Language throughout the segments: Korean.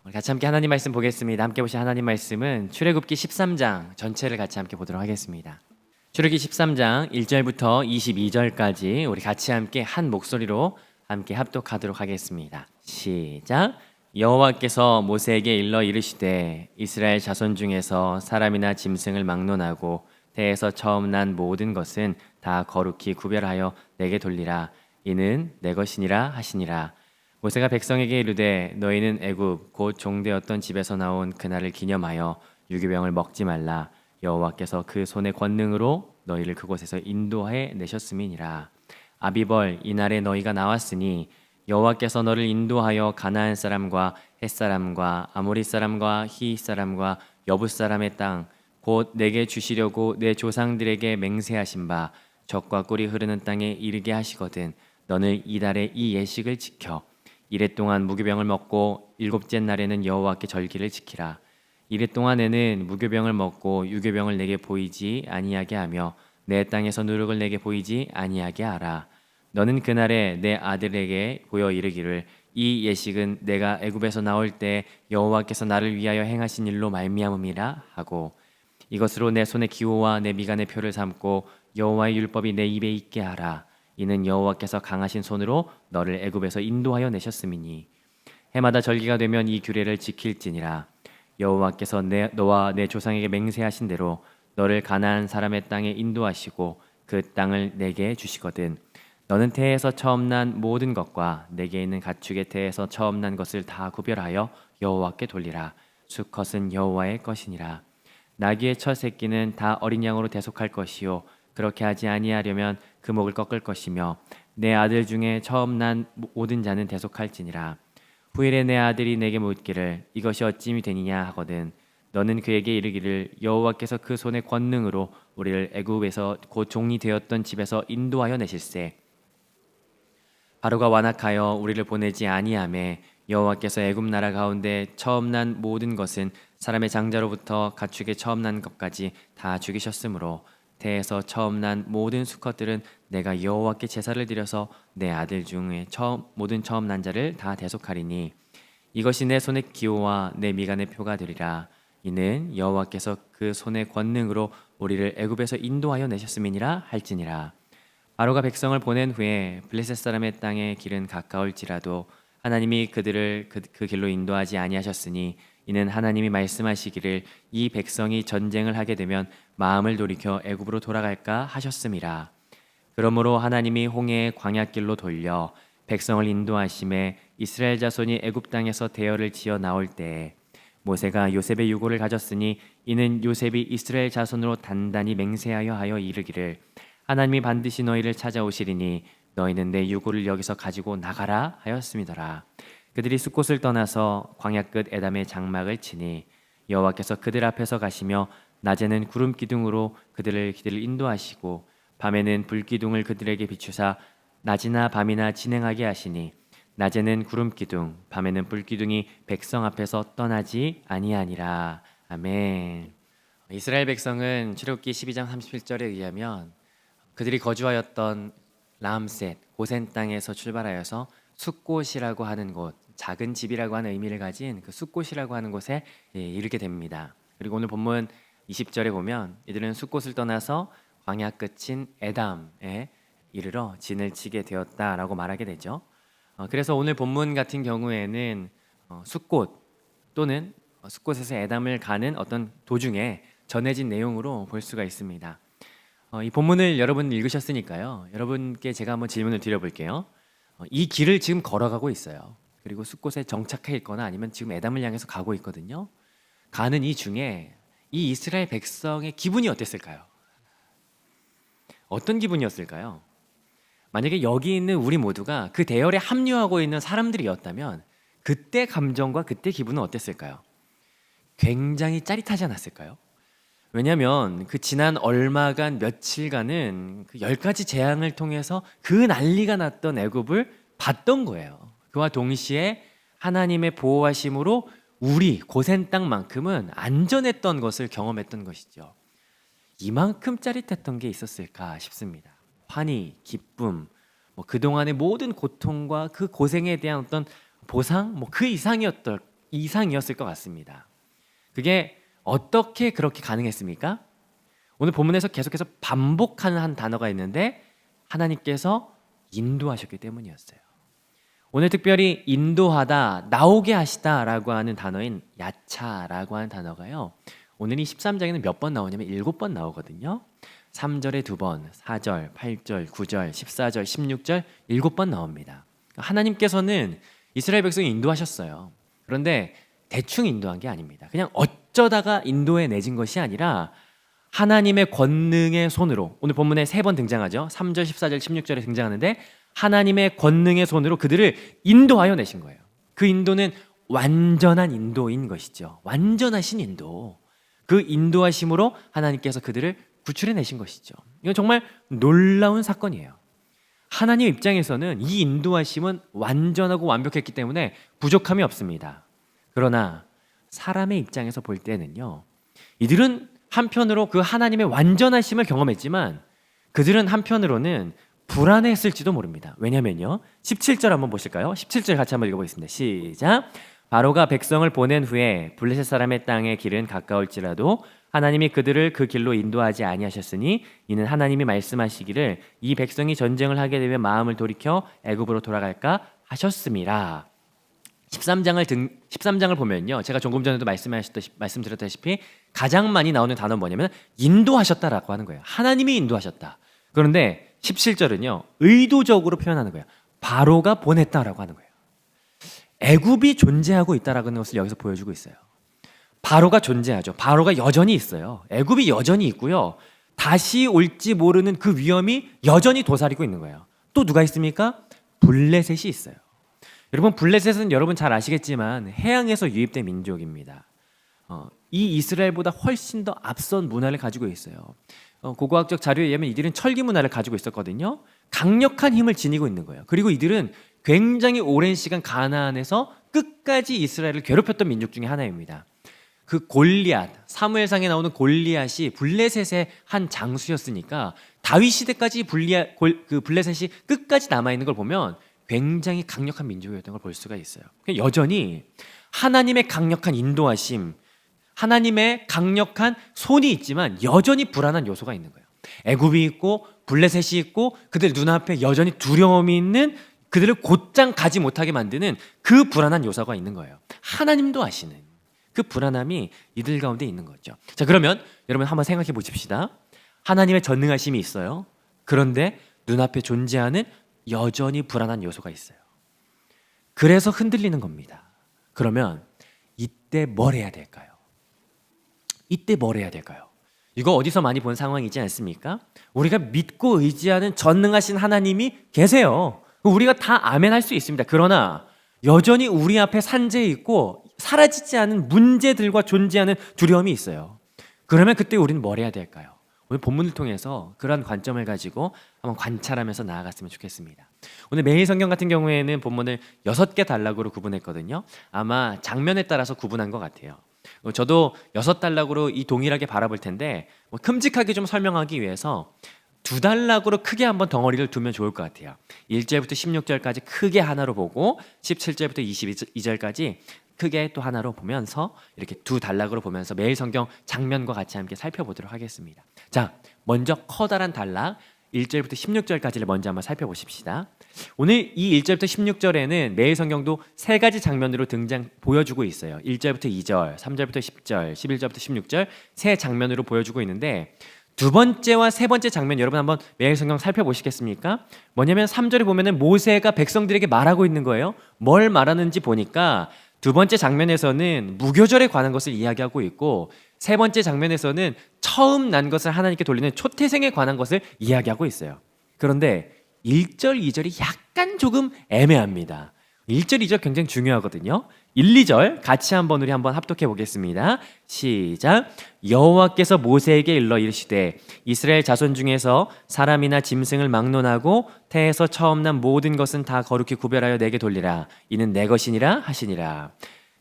우리 같이 함께 하나님 말씀 보겠습니다. 함께 보신 하나님 말씀은 출애굽기 13장 전체를 같이 함께 보도록 하겠습니다. 출애굽기 13장 1절부터 22절까지 우리 같이 함께 한 목소리로 함께 합독하도록 하겠습니다. 시작. 여호와께서 모세에게 일러 이르시되 이스라엘 자손 중에서 사람이나 짐승을 막론하고 태에서 처음 난 모든 것은 다 거룩히 구별하여 내게 돌리라. 이는 내 것이니라 하시니라. 모세가 백성에게 이르되 너희는 애굽 곧 종되었던 집에서 나온 그날을 기념하여 유기병을 먹지 말라. 여호와께서 그 손의 권능으로 너희를 그곳에서 인도해 내셨음이니라. 아비벌 이날에 너희가 나왔으니 여호와께서 너를 인도하여 가나안 사람과 헷 사람과 아모리 사람과 히윗 사람과 여붓 사람의 땅 곧 내게 주시려고 내 조상들에게 맹세하신 바 젖과 꿀이 흐르는 땅에 이르게 하시거든 너는 이달에 이 예식을 지켜 이레 동안 무교병을 먹고 일곱째 날에는 여호와께 절기를 지키라. 이레 동안에는 무교병을 먹고 유교병을 내게 보이지 아니하게 하며 내 땅에서 누룩을 내게 보이지 아니하게 하라. 너는 그날에 내 아들에게 보여 이르기를 이 예식은 내가 애굽에서 나올 때 여호와께서 나를 위하여 행하신 일로 말미암음이라 하고 이것으로 내 손의 기호와 내 미간의 표를 삼고 여호와의 율법이 내 입에 있게 하라. 이는 여호와께서 강하신 손으로 너를 애굽에서 인도하여 내셨음이니 해마다 절기가 되면 이 규례를 지킬지니라. 여호와께서 너와 내 조상에게 맹세하신 대로 너를 가나안 사람의 땅에 인도하시고 그 땅을 내게 주시거든 너는 태에서 처음 난 모든 것과 내게 있는 가축의 태에서 처음 난 것을 다 구별하여 여호와께 돌리라. 수컷은 여호와의 것이니라. 나귀의 첫 새끼는 다 어린 양으로 대속할 것이요 그렇게 하지 아니하려면 그 목을 꺾을 것이며 내 아들 중에 처음 난 모든 자는 대속할지니라. 후일에 내 아들이 내게 묻기를 이것이 어찌미 되느냐 하거든 너는 그에게 이르기를 여호와께서 그 손의 권능으로 우리를 애굽에서 곧 종이 되었던 집에서 인도하여 내실세. 바로가 완악하여 우리를 보내지 아니하매 여호와께서 애굽 나라 가운데 처음 난 모든 것은 사람의 장자로부터 가축의 처음 난 것까지 다 죽이셨으므로 태에서 처음 난 모든 수컷들은 내가 여호와께 제사를 드려서 내 아들 중에 모든 처음 난 자를 다 대속하리니 이것이 내 손의 기호와 내 미간의 표가 되리라. 이는 여호와께서 그 손의 권능으로 우리를 애굽에서 인도하여 내셨음이니라 할지니라. 바로가 백성을 보낸 후에 블레셋 사람의 땅의 길은 가까울지라도 하나님이 그들을 그 길로 인도하지 아니하셨으니 이는 하나님이 말씀하시기를 이 백성이 전쟁을 하게 되면 마음을 돌이켜 애굽으로 돌아갈까 하셨음이라. 그러므로 하나님이 홍해의 광야길로 돌려 백성을 인도하심에 이스라엘 자손이 애굽 땅에서 대열을 지어 나올 때에 모세가 요셉의 유고를 가졌으니 이는 요셉이 이스라엘 자손으로 단단히 맹세하여 하여 이르기를 하나님이 반드시 너희를 찾아오시리니 너희는 내 유고를 여기서 가지고 나가라 하였음이더라. 그들이 숫곳을 떠나서 광야 끝 에담의 장막을 치니 여호와께서 그들 앞에서 가시며 낮에는 구름 기둥으로 그들을 인도하시고 밤에는 불 기둥을 그들에게 비추사 낮이나 밤이나 진행하게 하시니 낮에는 구름 기둥 밤에는 불 기둥이 백성 앞에서 떠나지 아니하니라. 아멘. 이스라엘 백성은 출애굽기 12장 37절에 의하면 그들이 거주하였던 람셋 고센 땅에서 출발하여서 숫곳이라고 하는 곳, 작은 집이라고 하는 의미를 가진 그 숫곳이라고 하는 곳에 이르게 됩니다. 그리고 오늘 본문 20절에 보면 이들은 숫곳을 떠나서 광야 끝인 에담에 이르러 진을 치게 되었다라고 말하게 되죠. 그래서 오늘 본문 같은 경우에는 숫곳 또는 숫곳에서 에담을 가는 어떤 도중에 전해진 내용으로 볼 수가 있습니다. 이 본문을 여러분 읽으셨으니까요. 여러분께 제가 한번 질문을 드려볼게요. 이 길을 지금 걸어가고 있어요. 그리고 숫곳에 정착해 있거나 아니면 지금 에담을 향해서 가고 있거든요. 가는 이 중에 이 이스라엘 백성의 기분이 어땠을까요? 어떤 기분이었을까요? 만약에 여기 있는 우리 모두가 그 대열에 합류하고 있는 사람들이었다면 그때 감정과 그때 기분은 어땠을까요? 굉장히 짜릿하지 않았을까요? 왜냐하면 그 지난 얼마간 며칠간은 그 10가지 재앙을 통해서 그 난리가 났던 애굽을 봤던 거예요. 그와 동시에 하나님의 보호하심으로 우리 고센 땅만큼은 안전했던 것을 경험했던 것이죠. 이만큼 짜릿했던 게 있었을까 싶습니다. 환희, 기쁨, 그동안의 모든 고통과 그 고생에 대한 어떤 보상, 그 이상이었을 것 같습니다. 그게 어떻게 그렇게 가능했습니까? 오늘 본문에서 계속해서 반복하는 한 단어가 있는데 하나님께서 인도하셨기 때문이었어요. 오늘 특별히 인도하다, 나오게 하시다라고 하는 단어인 야차라고 하는 단어가요. 오늘 이 13장에는 몇 번 나오냐면 7번 나오거든요. 3절에 2번, 4절, 8절, 9절, 14절, 16절 7번 나옵니다. 하나님께서는 이스라엘 백성을 인도하셨어요. 그런데 대충 인도한 게 아닙니다. 그냥 어쩌다가 인도해 내진 것이 아니라 하나님의 권능의 손으로, 오늘 본문에 3번 등장하죠. 3절, 14절, 16절에 등장하는데 하나님의 권능의 손으로 그들을 인도하여 내신 거예요. 그 인도는 완전한 인도인 것이죠. 완전하신 인도. 그 인도하심으로 하나님께서 그들을 구출해 내신 것이죠. 이건 정말 놀라운 사건이에요. 하나님 입장에서는 이 인도하심은 완전하고 완벽했기 때문에 부족함이 없습니다. 그러나 사람의 입장에서 볼 때는요, 이들은 한편으로 그 하나님의 완전하심을 경험했지만 그들은 한편으로는 불안했을지도 모릅니다. 왜냐면요, 17절 한번 보실까요? 17절 같이 한번 읽어보겠습니다. 시작. 바로가 백성을 보낸 후에 블레셋 사람의 땅의 길은 가까울지라도 하나님이 그들을 그 길로 인도하지 아니하셨으니 이는 하나님이 말씀하시기를 이 백성이 전쟁을 하게 되면 마음을 돌이켜 애굽으로 돌아갈까 하셨음이라. 13장을 보면요, 제가 조금 전에도 말씀드렸다시피 가장 많이 나오는 단어는 뭐냐면 인도하셨다라고 하는 거예요. 하나님이 인도하셨다. 그런데 17절은요, 의도적으로 표현하는 거예요. 바로가 보냈다라고 하는 거예요. 애굽이 존재하고 있다라는 것을 여기서 보여주고 있어요. 바로가 존재하죠. 바로가 여전히 있어요. 애굽이 여전히 있고요. 다시 올지 모르는 그 위험이 여전히 도사리고 있는 거예요. 또 누가 있습니까? 블레셋이 있어요. 여러분, 블레셋은 여러분 잘 아시겠지만 해양에서 유입된 민족입니다. 이 이스라엘보다 훨씬 더 앞선 문화를 가지고 있어요. 고고학적 자료에 의하면 이들은 철기 문화를 가지고 있었거든요. 강력한 힘을 지니고 있는 거예요. 그리고 이들은 굉장히 오랜 시간 가나안에서 끝까지 이스라엘을 괴롭혔던 민족 중에 하나입니다. 그 골리앗, 사무엘상에 나오는 골리앗이 블레셋의 한 장수였으니까 다윗 시대까지 블레셋이 끝까지 남아있는 걸 보면 굉장히 강력한 민족이었던 걸 볼 수가 있어요. 여전히 하나님의 강력한 인도하심, 하나님의 강력한 손이 있지만 여전히 불안한 요소가 있는 거예요. 애굽이 있고 블레셋이 있고 그들 눈앞에 여전히 두려움이 있는, 그들을 곧장 가지 못하게 만드는 그 불안한 요소가 있는 거예요. 하나님도 아시는 그 불안함이 이들 가운데 있는 거죠. 자, 그러면 여러분 한번 생각해 보십시다. 하나님의 전능하심이 있어요. 그런데 눈앞에 존재하는 여전히 불안한 요소가 있어요. 그래서 흔들리는 겁니다. 그러면 이때 뭘 해야 될까요? 이때 뭘 해야 될까요? 이거 어디서 많이 본 상황이지 않습니까? 우리가 믿고 의지하는 전능하신 하나님이 계세요. 우리가 다 아멘 할 수 있습니다. 그러나 여전히 우리 앞에 산재해 있고 사라지지 않은 문제들과 존재하는 두려움이 있어요. 그러면 그때 우리는 뭘 해야 될까요? 오늘 본문을 통해서 그런 관점을 가지고 한번 관찰하면서 나아갔으면 좋겠습니다. 오늘 매일 성경 같은 경우에는 본문을 6개 단락으로 구분했거든요. 아마 장면에 따라서 구분한 것 같아요. 저도 6단락으로 이 동일하게 바라볼 텐데 큼직하게 좀 설명하기 위해서 2단락으로 크게 한번 덩어리를 두면 좋을 것 같아요. 1절부터 16절까지 크게 하나로 보고 17절부터 22절까지 크게 또 하나로 보면서 이렇게 2단락으로 보면서 매일 성경 장면과 같이 함께 살펴보도록 하겠습니다. 자, 먼저 커다란 단락 1절부터 16절까지를 먼저 한번 살펴보십시다. 오늘 이 1절부터 16절에는 매일 성경도 3가지 장면으로 보여주고 있어요. 1절부터 2절, 3절부터 10절, 11절부터 16절 세 장면으로 보여주고 있는데 두 번째와 세 번째 장면 여러분 한번 매일 성경 살펴보시겠습니까? 뭐냐면 3절에 보면은 모세가 백성들에게 말하고 있는 거예요. 뭘 말하는지 보니까 두 번째 장면에서는 무교절에 관한 것을 이야기하고 있고 세 번째 장면에서는 처음 난 것을 하나님께 돌리는 초태생에 관한 것을 이야기하고 있어요. 그런데 1절, 2절이 약간 조금 애매합니다. 1절, 2절 굉장히 중요하거든요. 1, 2절 같이 우리 한번 합독해 보겠습니다. 시작. 여호와께서 모세에게 일러 이르시되 이스라엘 자손 중에서 사람이나 짐승을 막론하고 태에서 처음 난 모든 것은 다 거룩히 구별하여 내게 돌리라. 이는 내 것이니라 하시니라.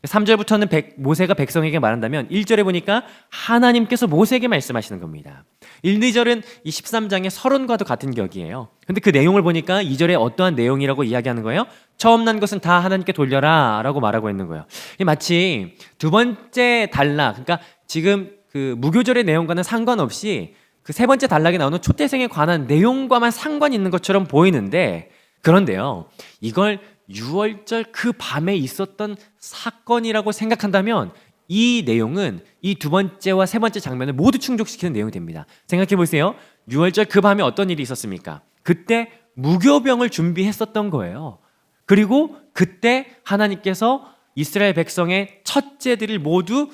3절부터는 모세가 백성에게 말한다면 1절에 보니까 하나님께서 모세에게 말씀하시는 겁니다. 1, 2절은 이 13장의 서론과도 같은 격이에요. 근데 그 내용을 보니까 2절에 어떠한 내용이라고 이야기하는 거예요? 처음 난 것은 다 하나님께 돌려라 라고 말하고 있는 거예요. 마치 두 번째 단락, 그러니까 지금 그 무교절의 내용과는 상관없이 그 세 번째 단락에 나오는 초태생에 관한 내용과만 상관이 있는 것처럼 보이는데, 그런데요, 이걸 유월절 그 밤에 있었던 사건이라고 생각한다면 이 내용은 이 두 번째와 세 번째 장면을 모두 충족시키는 내용이 됩니다. 생각해 보세요. 유월절 그 밤에 어떤 일이 있었습니까? 그때 무교병을 준비했었던 거예요. 그리고 그때 하나님께서 이스라엘 백성의 첫째들을 모두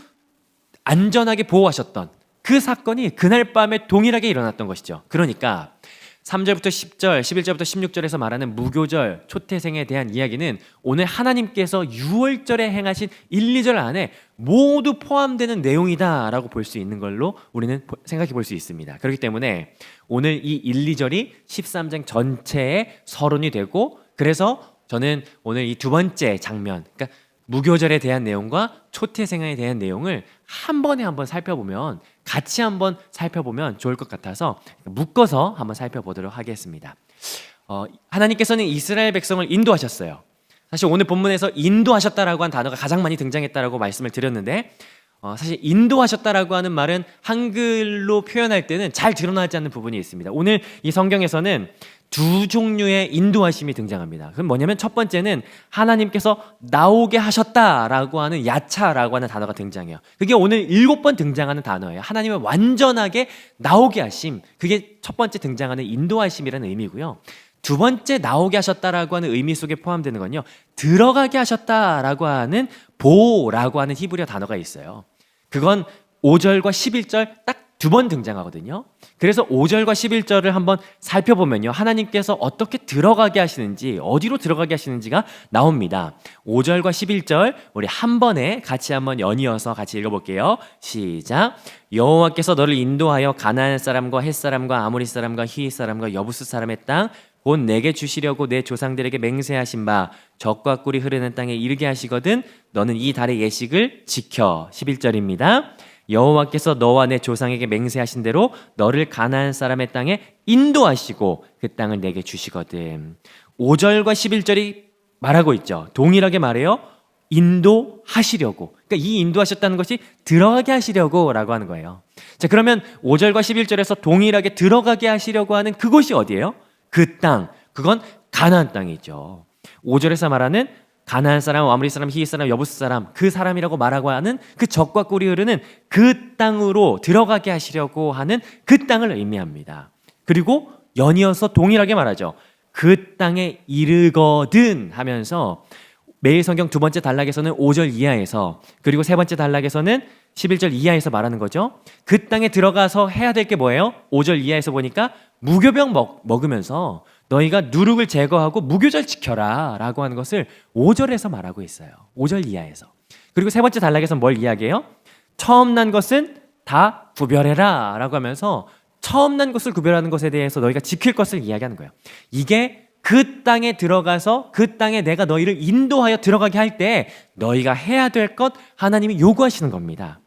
안전하게 보호하셨던 그 사건이 그날 밤에 동일하게 일어났던 것이죠. 그러니까 3절부터 10절, 11절부터 16절에서 말하는 무교절, 초태생에 대한 이야기는 오늘 하나님께서 유월절에 행하신 1, 2절 안에 모두 포함되는 내용이다라고 볼 수 있는 걸로 우리는 생각해 볼 수 있습니다. 그렇기 때문에 오늘 이 1, 2절이 13장 전체의 서론이 되고, 그래서 저는 오늘 이 두 번째 장면, 그러니까 무교절에 대한 내용과 초태생에 대한 내용을 한 번에 한번 살펴보면, 같이 한번 살펴보면 좋을 것 같아서 묶어서 한번 살펴보도록 하겠습니다. 하나님께서는 이스라엘 백성을 인도하셨어요. 사실 오늘 본문에서 인도하셨다라고 한 단어가 가장 많이 등장했다라고 말씀을 드렸는데, 사실 인도하셨다라고 하는 말은 한글로 표현할 때는 잘 드러나지 않는 부분이 있습니다. 오늘 이 성경에서는 두 종류의 인도하심이 등장합니다. 그럼 뭐냐면 첫 번째는 하나님께서 나오게 하셨다라고 하는 야차라고 하는 단어가 등장해요. 그게 오늘 7번 등장하는 단어예요. 하나님을 완전하게 나오게 하심, 그게 첫 번째 등장하는 인도하심이라는 의미고요. 두 번째 나오게 하셨다라고 하는 의미 속에 포함되는 건요, 들어가게 하셨다라고 하는 보라고 하는 히브리어 단어가 있어요. 그건 5절과 11절 딱 두 번 등장하거든요. 그래서 5절과 11절을 한번 살펴보면요, 하나님께서 어떻게 들어가게 하시는지, 어디로 들어가게 하시는지가 나옵니다. 5절과 11절 우리 한 번에 같이 한번 연이어서 같이 읽어볼게요. 시작. 여호와께서 너를 인도하여 가나안 사람과 헷 사람과 아모리 사람과 히윗 사람과 여부스 사람의 땅 곧 내게 주시려고 내 조상들에게 맹세하신 바 젖과 꿀이 흐르는 땅에 이르게 하시거든 너는 이 달의 예식을 지켜. 11절입니다. 여호와께서 너와 내 조상에게 맹세하신 대로 너를 가나안 사람의 땅에 인도하시고 그 땅을 내게 주시거든. 5절과 11절이 말하고 있죠. 동일하게 말해요. 인도하시려고. 그러니까 이 인도하셨다는 것이 들어가게 하시려고 라고 하는 거예요. 자, 그러면 5절과 11절에서 동일하게 들어가게 하시려고 하는 그곳이 어디예요? 그 땅, 그건 가나안 땅이죠. 5절에서 말하는 가나안 사람, 아모리 사람, 히윗 사람, 여부스 사람, 그 사람이라고 말하고 하는 그 젖과 꿀이 흐르는 그 땅으로 들어가게 하시려고 하는 그 땅을 의미합니다. 그리고 연이어서 동일하게 말하죠. 그 땅에 이르거든 하면서 매일 성경 두 번째 단락에서는 5절 이하에서, 그리고 세 번째 단락에서는 11절 이하에서 말하는 거죠. 그 땅에 들어가서 해야 될 게 뭐예요? 5절 이하에서 보니까 무교병 먹으면서 너희가 누룩을 제거하고 무교절 지켜라 라고 하는 것을 5절에서 말하고 있어요. 5절 이하에서. 그리고 세 번째 단락에서 뭘 이야기해요? 처음 난 것은 다 구별해라 라고 하면서 처음 난 것을 구별하는 것에 대해서 너희가 지킬 것을 이야기하는 거예요. 이게 그 땅에 들어가서 그 땅에 내가 너희를 인도하여 들어가게 할 때 너희가 해야 될 것, 하나님이 요구하시는 겁니다.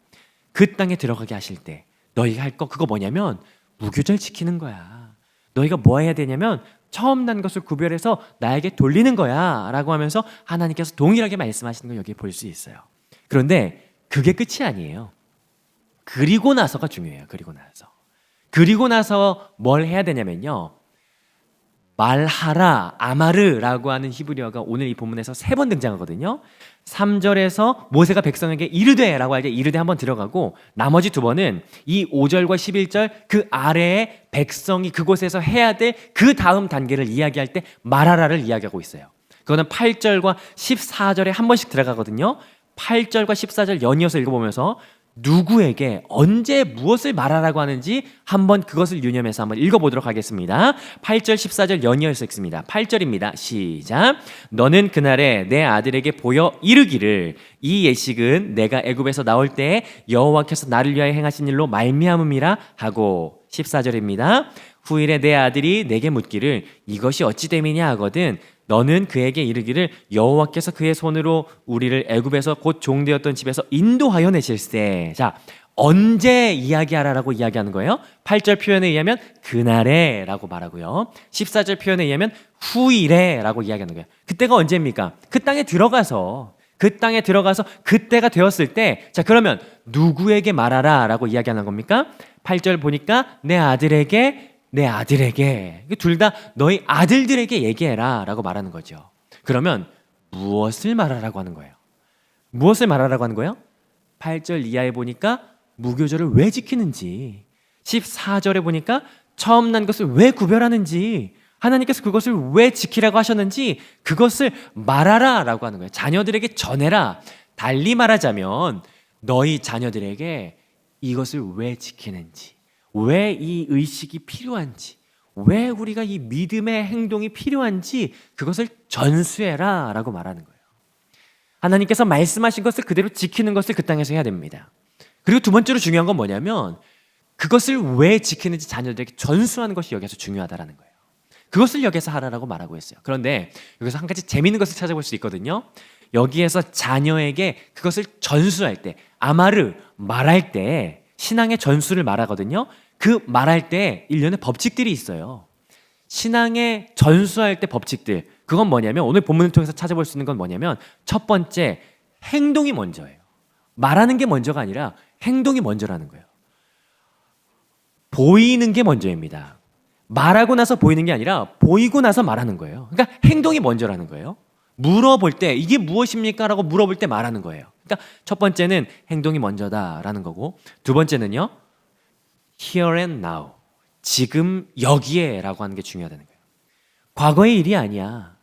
그 땅에 들어가게 하실 때 너희가 할 것, 그거 뭐냐면 무교절 지키는 거야. 너희가 뭐 해야 되냐면 처음 난 것을 구별해서 나에게 돌리는 거야 라고 하면서 하나님께서 동일하게 말씀하시는 걸 여기에 볼 수 있어요. 그런데 그게 끝이 아니에요. 그리고 나서가 중요해요. 그리고 나서 뭘 해야 되냐면요, 말하라, 아마르라고 하는 히브리어가 오늘 이 본문에서 3번 등장하거든요. 3절에서 모세가 백성에게 이르되 라고 할 때 이르되 한번 들어가고, 나머지 2번은 이 5절과 11절 그 아래에 백성이 그곳에서 해야 될 그 다음 단계를 이야기할 때 말하라를 이야기하고 있어요. 그거는 8절과 14절에 한 번씩 들어가거든요. 8절과 14절 연이어서 읽어보면서 누구에게 언제 무엇을 말하라고 하는지 한번 그것을 유념해서 한번 읽어보도록 하겠습니다. 8절 14절 연이어서 읽습니다. 8절입니다. 시작. 너는 그날에 내 아들에게 보여 이르기를 이 예식은 내가 애굽에서 나올 때에 여호와께서 나를 위하여 행하신 일로 말미암음이라 하고. 14절입니다. 후일에 내 아들이 내게 묻기를 이것이 어찌 됨이냐 하거든 너는 그에게 이르기를 여호와께서 그의 손으로 우리를 애굽에서 곧 종되었던 집에서 인도하여 내실세. 자, 언제 이야기하라라고 이야기하는 거예요? 8절 표현에 의하면 그날에 라고 말하고요. 14절 표현에 의하면 후일에 라고 이야기하는 거예요. 그때가 언제입니까? 그 땅에 들어가서 그때가 되었을 때, 자, 그러면 누구에게 말하라 라고 이야기하는 겁니까? 8절 보니까 내 아들에게 둘 다 너희 아들들에게 얘기해라 라고 말하는 거죠. 그러면 무엇을 말하라고 하는 거예요? 무엇을 말하라고 하는 거예요? 8절 이하에 보니까 무교절을 왜 지키는지, 14절에 보니까 처음 난 것을 왜 구별하는지, 하나님께서 그것을 왜 지키라고 하셨는지 그것을 말하라 라고 하는 거예요. 자녀들에게 전해라. 달리 말하자면 너희 자녀들에게 이것을 왜 지키는지, 왜 이 의식이 필요한지, 왜 우리가 이 믿음의 행동이 필요한지 그것을 전수해라 라고 말하는 거예요. 하나님께서 말씀하신 것을 그대로 지키는 것을 그 땅에서 해야 됩니다. 그리고 두 번째로 중요한 건 뭐냐면 그것을 왜 지키는지 자녀들에게 전수하는 것이 여기서 중요하다라는 거예요. 그것을 여기서 하라라고 말하고 있어요. 그런데 여기서 한 가지 재미있는 것을 찾아볼 수 있거든요. 여기에서 자녀에게 그것을 전수할 때, 아마르, 말할 때 신앙의 전수를 말하거든요. 그 말할 때 일련의 법칙들이 있어요. 신앙의 전수할 때 법칙들, 그건 뭐냐면 오늘 본문을 통해서 찾아볼 수 있는 건 뭐냐면 첫 번째, 행동이 먼저예요. 말하는 게 먼저가 아니라 행동이 먼저라는 거예요. 보이는 게 먼저입니다. 말하고 나서 보이는 게 아니라 보이고 나서 말하는 거예요. 그러니까 행동이 먼저라는 거예요. 물어볼 때 이게 무엇입니까? 라고 물어볼 때 말하는 거예요. 그러니까 첫 번째는 행동이 먼저다라는 거고, 두 번째는요, here and now, 지금 여기에 라고 하는 게 중요하다는 거예요. 과거의 일이 아니야.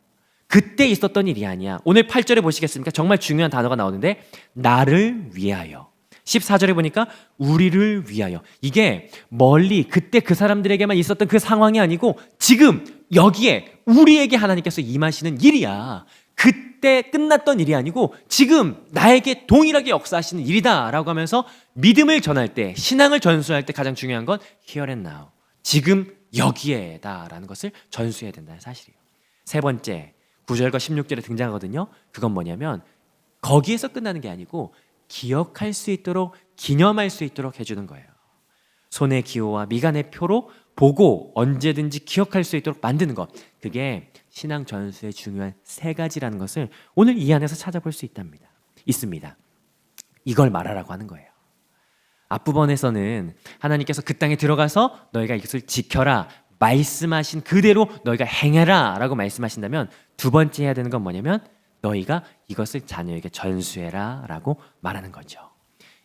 그때 있었던 일이 아니야. 오늘 8절에 보시겠습니까? 정말 중요한 단어가 나오는데 나를 위하여. 14절에 보니까 우리를 위하여. 이게 멀리 그때 그 사람들에게만 있었던 그 상황이 아니고 지금 여기에 우리에게 하나님께서 임하시는 일이야. 그때 끝났던 일이 아니고 지금 나에게 동일하게 역사하시는 일이다 라고 하면서 믿음을 전할 때, 신앙을 전수할 때 가장 중요한 건 here and now, 지금 여기에다 라는 것을 전수해야 된다는 사실이에요. 세 번째, 9절과 16절에 등장하거든요. 그건 뭐냐면 거기에서 끝나는 게 아니고 기억할 수 있도록, 기념할 수 있도록 해주는 거예요. 손의 기호와 미간의 표로 보고 언제든지 기억할 수 있도록 만드는 것, 그게 신앙 전수의 중요한 세 가지라는 것을 오늘 이 안에서 찾아볼 수 있습니다. 이걸 말하라고 하는 거예요. 앞부분에서는 하나님께서 그 땅에 들어가서 너희가 이것을 지켜라, 말씀하신 그대로 너희가 행해라 라고 말씀하신다면, 두 번째 해야 되는 건 뭐냐면 너희가 이것을 자녀에게 전수해라 라고 말하는 거죠.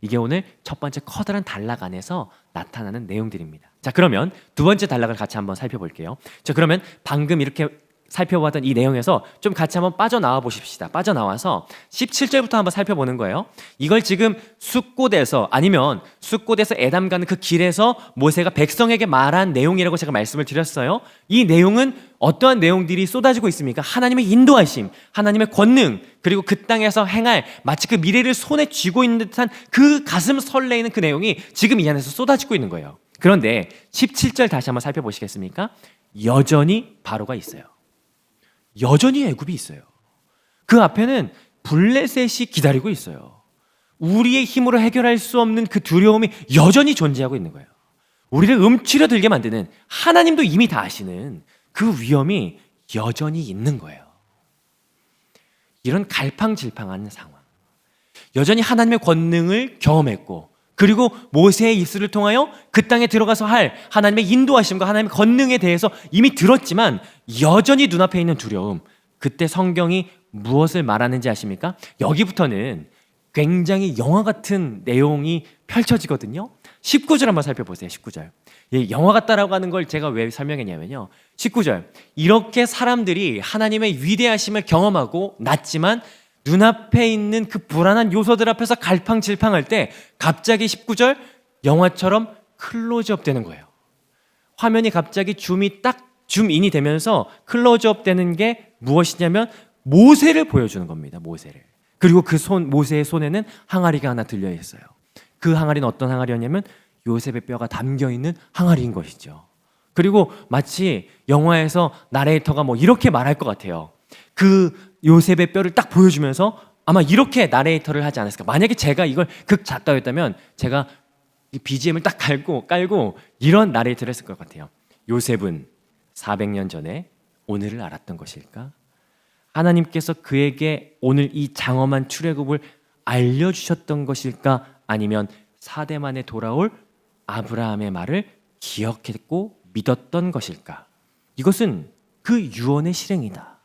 이게 오늘 첫 번째 커다란 단락 안에서 나타나는 내용들입니다. 자, 그러면 두 번째 단락을 같이 한번 살펴볼게요. 자, 그러면 방금 이렇게 살펴봤던 이 내용에서 좀 같이 한번 빠져나와 보십시다. 빠져나와서 17절부터 한번 살펴보는 거예요. 이걸 지금 숫곳에서, 아니면 숫곳에서 에담 가는 그 길에서 모세가 백성에게 말한 내용이라고 제가 말씀을 드렸어요. 이 내용은 어떠한 내용들이 쏟아지고 있습니까? 하나님의 인도하심, 하나님의 권능, 그리고 그 땅에서 행할 마치 그 미래를 손에 쥐고 있는 듯한 그 가슴 설레이는 그 내용이 지금 이 안에서 쏟아지고 있는 거예요. 그런데 17절 다시 한번 살펴보시겠습니까? 여전히 바로가 있어요. 여전히 애굽이 있어요. 그 앞에는 블레셋이 기다리고 있어요. 우리의 힘으로 해결할 수 없는 그 두려움이 여전히 존재하고 있는 거예요. 우리를 움츠려 들게 만드는, 하나님도 이미 다 아시는 그 위험이 여전히 있는 거예요. 이런 갈팡질팡한 상황, 여전히 하나님의 권능을 경험했고, 그리고 모세의 입술을 통하여 그 땅에 들어가서 할 하나님의 인도하심과 하나님의 권능에 대해서 이미 들었지만 여전히 눈앞에 있는 두려움, 그때 성경이 무엇을 말하는지 아십니까? 여기부터는 굉장히 영화 같은 내용이 펼쳐지거든요. 19절 한번 살펴보세요. 19절. 영화 같다라고 하는 걸 제가 왜 설명했냐면요, 19절, 이렇게 사람들이 하나님의 위대하심을 경험하고 났지만 눈앞에 있는 그 불안한 요소들 앞에서 갈팡질팡할 때 갑자기 19절 영화처럼 클로즈업 되는 거예요. 화면이 갑자기 줌인이 되면서 클로즈업 되는 게 무엇이냐면 모세를 보여주는 겁니다. 모세를. 그리고 그 모세의 손에는 항아리가 하나 들려 있어요. 그 항아리는 어떤 항아리였냐면 요셉의 뼈가 담겨 있는 항아리인 것이죠. 그리고 마치 영화에서 나레이터가 뭐 이렇게 말할 것 같아요. 그 요셉의 뼈를 딱 보여주면서 아마 이렇게 나레이터를 하지 않았을까. 만약에 제가 이걸 극 작가였다면 제가 이 BGM을 딱 깔고 이런 나레이터를 했을 것 같아요. 요셉은 400년 전에 오늘을 알았던 것일까? 하나님께서 그에게 오늘 이 장엄한 출애굽을 알려주셨던 것일까? 아니면 4대 만에 돌아올 아브라함의 말을 기억했고 믿었던 것일까? 이것은 그 유언의 실행이다.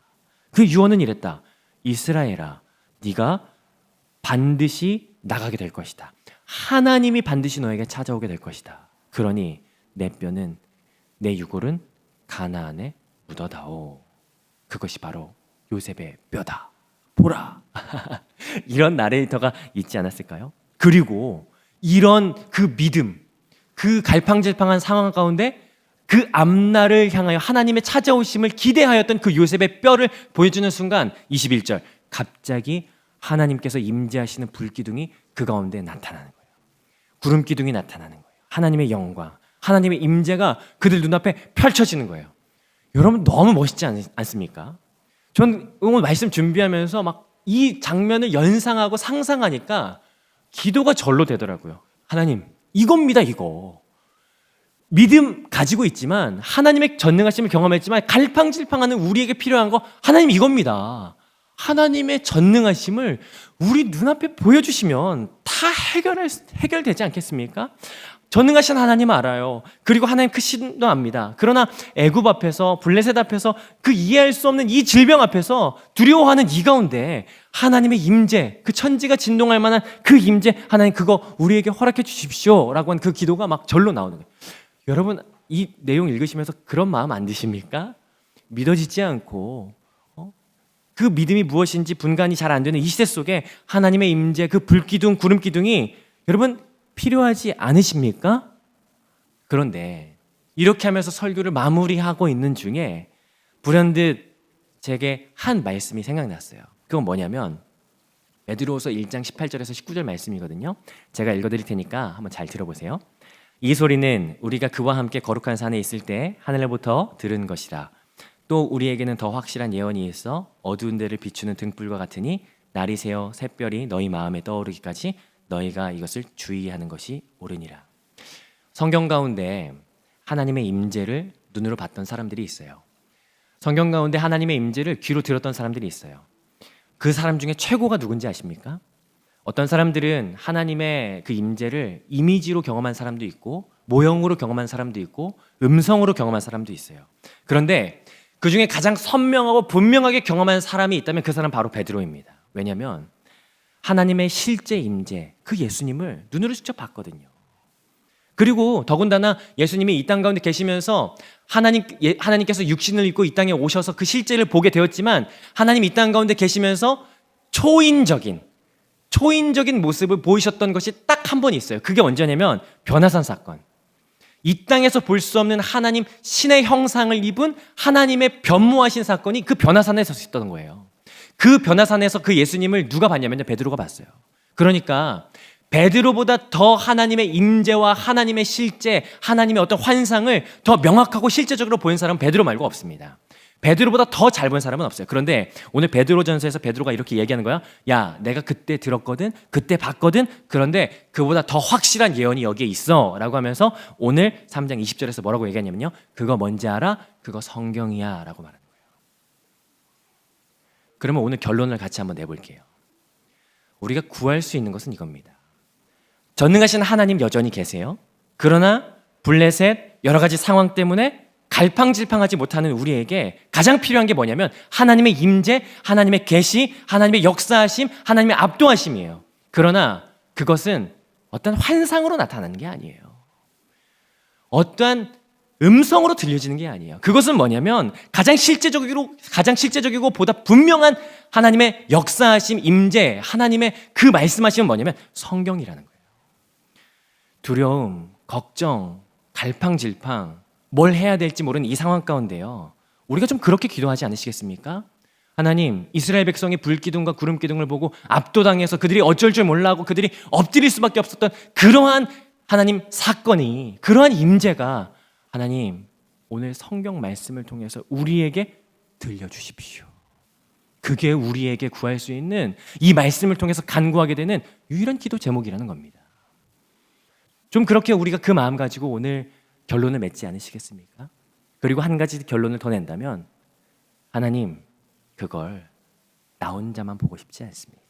그 유언은 이랬다. 이스라엘아, 네가 반드시 나가게 될 것이다. 하나님이 반드시 너에게 찾아오게 될 것이다. 그러니 내 뼈는 내 유골은 가나안에 묻어다오. 그것이 바로 요셉의 뼈다. 보라. 이런 나레이터가 있지 않았을까요? 그리고 이런 그 믿음, 그 갈팡질팡한 상황 가운데 그 앞날을 향하여 하나님의 찾아오심을 기대하였던 그 요셉의 뼈를 보여주는 순간 21절 갑자기 하나님께서 임재하시는 불기둥이 그 가운데 나타나는 거예요. 구름 기둥이 나타나는 거예요. 하나님의 영광, 하나님의 임재가 그들 눈앞에 펼쳐지는 거예요. 여러분 너무 멋있지 않습니까? 전 오늘 말씀 준비하면서 막 이 장면을 연상하고 상상하니까 기도가 절로 되더라고요. 하나님, 이겁니다, 이거. 믿음 가지고 있지만 하나님의 전능하심을 경험했지만 갈팡질팡하는 우리에게 필요한 거 하나님 이겁니다. 하나님의 전능하심을 우리 눈앞에 보여주시면 다 해결되지 않겠습니까? 전능하신 하나님 알아요. 그리고 하나님 크신도 압니다. 그러나 애굽 앞에서 블레셋 앞에서 그 이해할 수 없는 이 질병 앞에서 두려워하는 이 가운데 하나님의 임재, 그 천지가 진동할 만한 그 임재, 하나님 그거 우리에게 허락해 주십시오라고 한 그 기도가 막 절로 나오는 거예요. 여러분 이 내용 읽으시면서 그런 마음 안 드십니까? 믿어지지 않고 그 믿음이 무엇인지 분간이 잘 안 되는 이 시대 속에 하나님의 임재, 그 불기둥, 구름 기둥이 여러분 필요하지 않으십니까? 그런데 이렇게 하면서 설교를 마무리하고 있는 중에 불현듯 제게 한 말씀이 생각났어요. 그건 뭐냐면 베드로후서 1장 18절에서 19절 말씀이거든요. 제가 읽어드릴 테니까 한번 잘 들어보세요. 이 소리는 우리가 그와 함께 거룩한 산에 있을 때 하늘로부터 들은 것이라. 또 우리에게는 더 확실한 예언이 있어 어두운 데를 비추는 등불과 같으니 날이 새어 샛별이 너희 마음에 떠오르기까지 너희가 이것을 주의하는 것이 옳으니라. 성경 가운데 하나님의 임재를 눈으로 봤던 사람들이 있어요. 성경 가운데 하나님의 임재를 귀로 들었던 사람들이 있어요. 그 사람 중에 최고가 누군지 아십니까? 어떤 사람들은 하나님의 그 임재를 이미지로 경험한 사람도 있고 모형으로 경험한 사람도 있고 음성으로 경험한 사람도 있어요. 그런데 그 중에 가장 선명하고 분명하게 경험한 사람이 있다면 그 사람 바로 베드로입니다. 왜냐하면 하나님의 실제 임재, 그 예수님을 눈으로 직접 봤거든요. 그리고 더군다나 예수님이 이 땅 가운데 계시면서 하나님께서 육신을 입고 이 땅에 오셔서 그 실제를 보게 되었지만 하나님 이 땅 가운데 계시면서 초인적인 모습을 보이셨던 것이 딱 한 번 있어요. 그게 언제냐면 변화산 사건. 이 땅에서 볼 수 없는 하나님 신의 형상을 입은 하나님의 변모하신 사건이 그 변화산에서 있었던 거예요. 그 변화산에서 그 예수님을 누가 봤냐면요, 베드로가 봤어요. 그러니까 베드로보다 더 하나님의 임재와 하나님의 실제, 하나님의 어떤 환상을 더 명확하고 실제적으로 보인 사람은 베드로 말고 없습니다. 베드로보다 더 잘 본 사람은 없어요. 그런데 오늘 베드로전서에서 베드로가 이렇게 얘기하는 거야. 야, 내가 그때 들었거든, 그때 봤거든. 그런데 그보다 더 확실한 예언이 여기에 있어 라고 하면서 오늘 3장 20절에서 뭐라고 얘기하냐면요, 그거 뭔지 알아? 그거 성경이야 라고 말하는 거예요. 그러면 오늘 결론을 같이 한번 내볼게요. 우리가 구할 수 있는 것은 이겁니다. 전능하신 하나님 여전히 계세요. 그러나 블레셋 여러 가지 상황 때문에 갈팡질팡하지 못하는 우리에게 가장 필요한 게 뭐냐면 하나님의 임재, 하나님의 계시, 하나님의 역사하심, 하나님의 압도하심이에요. 그러나 그것은 어떤 환상으로 나타나는 게 아니에요. 어떠한 음성으로 들려지는 게 아니에요. 그것은 뭐냐면 가장 실제적이고 보다 분명한 하나님의 역사하심, 임재, 하나님의 그 말씀하심은 뭐냐면 성경이라는 거예요. 두려움, 걱정, 갈팡질팡, 뭘 해야 될지 모르는 이 상황 가운데요, 우리가 좀 그렇게 기도하지 않으시겠습니까? 하나님, 이스라엘 백성이 불기둥과 구름기둥을 보고 압도당해서 그들이 어쩔 줄 몰라하고 그들이 엎드릴 수밖에 없었던 그러한 하나님 사건이, 그러한 임재가 하나님 오늘 성경 말씀을 통해서 우리에게 들려주십시오. 그게 우리에게 구할 수 있는, 이 말씀을 통해서 간구하게 되는 유일한 기도 제목이라는 겁니다. 좀 그렇게 우리가 그 마음 가지고 오늘 결론을 맺지 않으시겠습니까? 그리고 한 가지 결론을 더 낸다면, 하나님, 그걸 나 혼자만 보고 싶지 않습니다.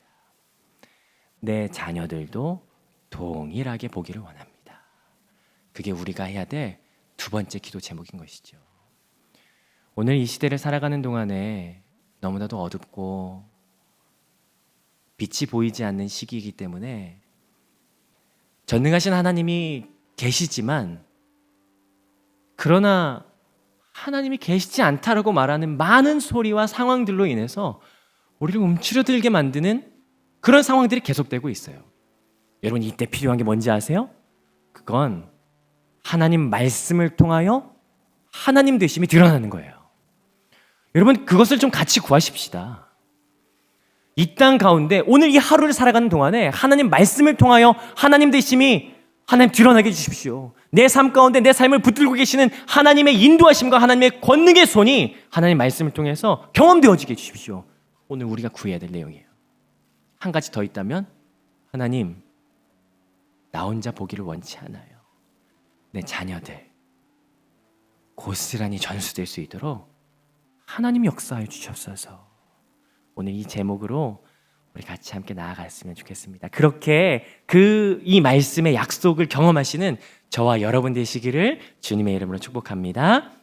내 자녀들도 동일하게 보기를 원합니다. 그게 우리가 해야 될 두 번째 기도 제목인 것이죠. 오늘 이 시대를 살아가는 동안에 너무나도 어둡고 빛이 보이지 않는 시기이기 때문에 전능하신 하나님이 계시지만, 그러나 하나님이 계시지 않다라고 말하는 많은 소리와 상황들로 인해서 우리를 움츠러들게 만드는 그런 상황들이 계속되고 있어요. 여러분, 이때 필요한 게 뭔지 아세요? 그건 하나님 말씀을 통하여 하나님 되심이 드러나는 거예요. 여러분, 그것을 좀 같이 구하십시다. 이 땅 가운데 오늘 이 하루를 살아가는 동안에 하나님 말씀을 통하여 하나님 되심이 하나님 드러나게 해주십시오. 내 삶 가운데 내 삶을 붙들고 계시는 하나님의 인도하심과 하나님의 권능의 손이 하나님 말씀을 통해서 경험되어지게 해주십시오. 오늘 우리가 구해야 될 내용이에요. 한 가지 더 있다면, 하나님, 나 혼자 보기를 원치 않아요. 내 자녀들 고스란히 전수될 수 있도록 하나님 역사해 주시옵소서. 오늘 이 제목으로 우리 같이 함께 나아갔으면 좋겠습니다. 그렇게 이 말씀의 약속을 경험하시는 저와 여러분 되시기를 주님의 이름으로 축복합니다.